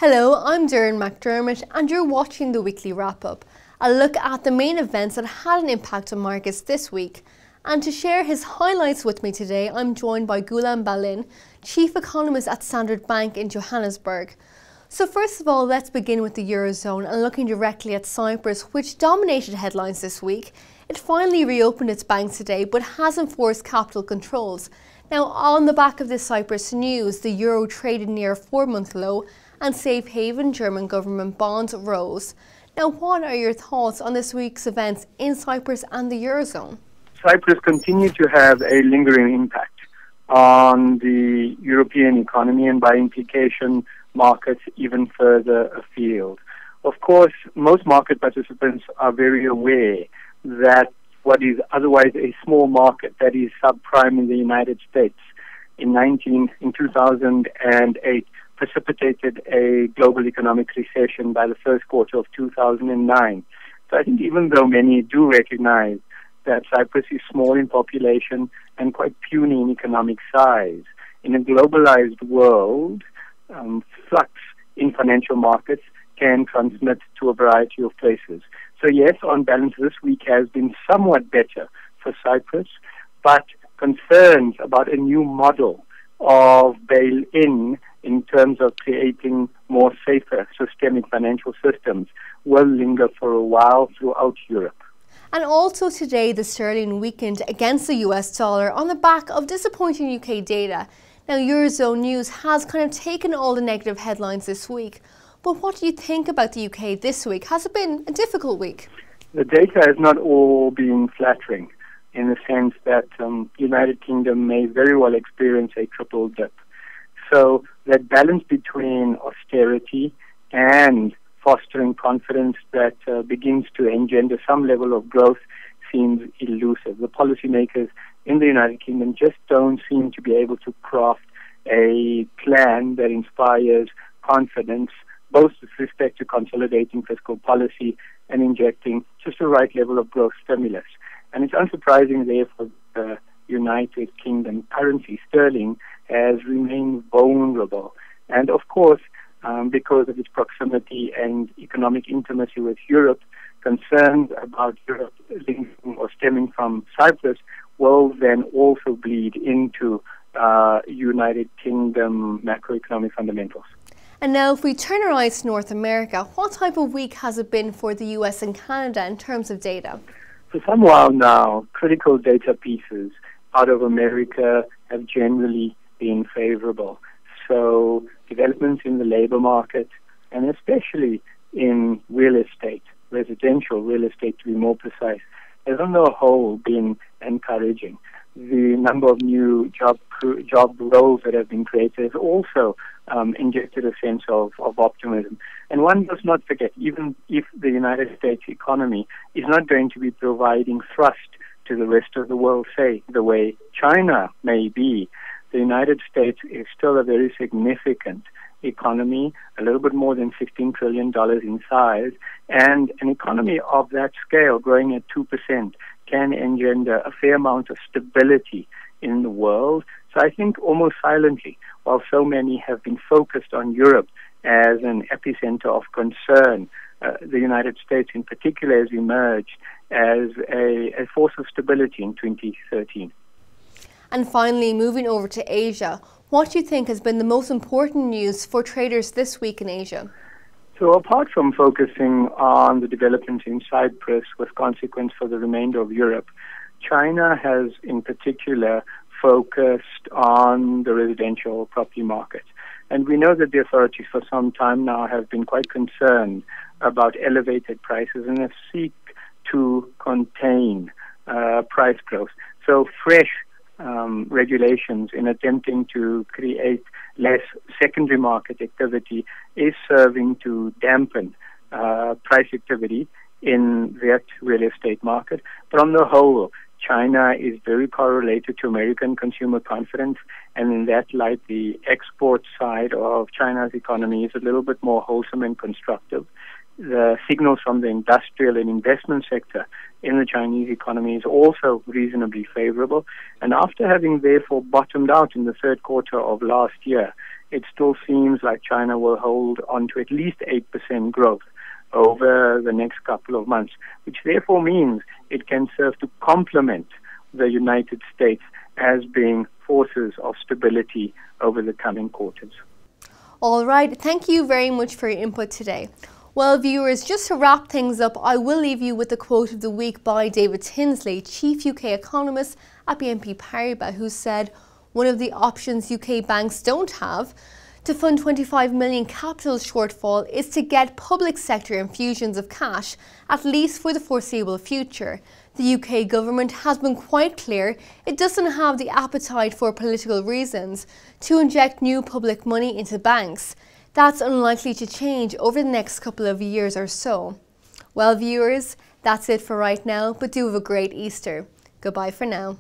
Hello, I'm Doireann Mc Dermott and you're watching the weekly wrap-up, a look at the main events that had an impact on markets this week. And to share his highlights with me today, I'm joined by Goolam Ballim, Chief Economist at Standard Bank in Johannesburg. So first of all, let's begin with the Eurozone and looking directly at Cyprus, which dominated headlines this week. It finally reopened its banks today but has enforced capital controls. Now, on the back of this Cyprus news, the euro traded near a 4-month low and safe haven German government bonds rose. Now, what are your thoughts on this week's events in Cyprus and the Eurozone? Cyprus continued to have a lingering impact on the European economy and by implication markets even further afield. Of course, most market participants are very aware that what is otherwise a small market, that is subprime in the United States, in 2008 precipitated a global economic recession by the first quarter of 2009. So I think even though many do recognize that Cyprus is small in population and quite puny in economic size, in a globalized world, flux in financial markets can transmit to a variety of places. So yes, on balance, this week has been somewhat better for Cyprus, but concerns about a new model of bail-in terms of creating more safer systemic financial systems will linger for a while throughout Europe. And also today, the sterling weakened against the US dollar on the back of disappointing UK data. Now, Eurozone news has kind of taken all the negative headlines this week. But what do you think about the UK this week? Has it been a difficult week? The data has not all been flattering in the sense that the United Kingdom may very well experience a triple dip. So that balance between austerity and fostering confidence that begins to engender some level of growth seems elusive. The policymakers in the United Kingdom just don't seem to be able to craft a plan that inspires confidence, both with respect to consolidating fiscal policy and injecting just the right level of growth stimulus. And it's unsurprising, therefore, the United Kingdom currency, sterling, has remained vulnerable. And of course, because of its proximity and economic intimacy with Europe, concerns about Europe linking or stemming from Cyprus will then also bleed into United Kingdom macroeconomic fundamentals. And now if we turn our eyes to North America, what type of week has it been for the US and Canada in terms of data? For some while now, critical data pieces out of America have generally been favorable. So developments in the labor market, and especially in real estate, residential real estate to be more precise, has on the whole been encouraging. The number of new job roles that have been created has also injected a sense of optimism. And one does not forget, even if the United States economy is not going to be providing thrust to the rest of the world, say, the way China may be, the United States is still a very significant economy, a little bit more than $15 trillion in size, and an economy of that scale growing at 2% can engender a fair amount of stability in the world. So I think almost silently, while so many have been focused on Europe as an epicenter of concern, the United States in particular has emerged as a force of stability in 2013. And finally, moving over to Asia, what do you think has been the most important news for traders this week in Asia? So apart from focusing on the developments in Cyprus with consequence for the remainder of Europe, China has in particular focused on the residential property market. And we know that the authorities for some time now have been quite concerned about elevated prices and have sought to contain price growth. So fresh regulations in attempting to create less secondary market activity is serving to dampen price activity in that real estate market. But on the whole, China is very correlated to American consumer confidence, and in that light, the export side of China's economy is a little bit more wholesome and constructive. The signals from the industrial and investment sector in the Chinese economy is also reasonably favorable. And after having therefore bottomed out in the third quarter of last year, it still seems like China will hold on to at least 8% growth over the next couple of months, which therefore means it can serve to complement the United States as being forces of stability over the coming quarters. All right, thank you very much for your input today. Well, viewers, just to wrap things up, I will leave you with the quote of the week by David Tinsley, Chief UK Economist at BNP Paribas, who said, "One of the options UK banks don't have to fund 25 million capital shortfall is to get public sector infusions of cash, at least for the foreseeable future. The UK government has been quite clear it doesn't have the appetite for political reasons to inject new public money into banks. That's unlikely to change over the next couple of years or so." Well, viewers, that's it for right now, but do have a great Easter. Goodbye for now.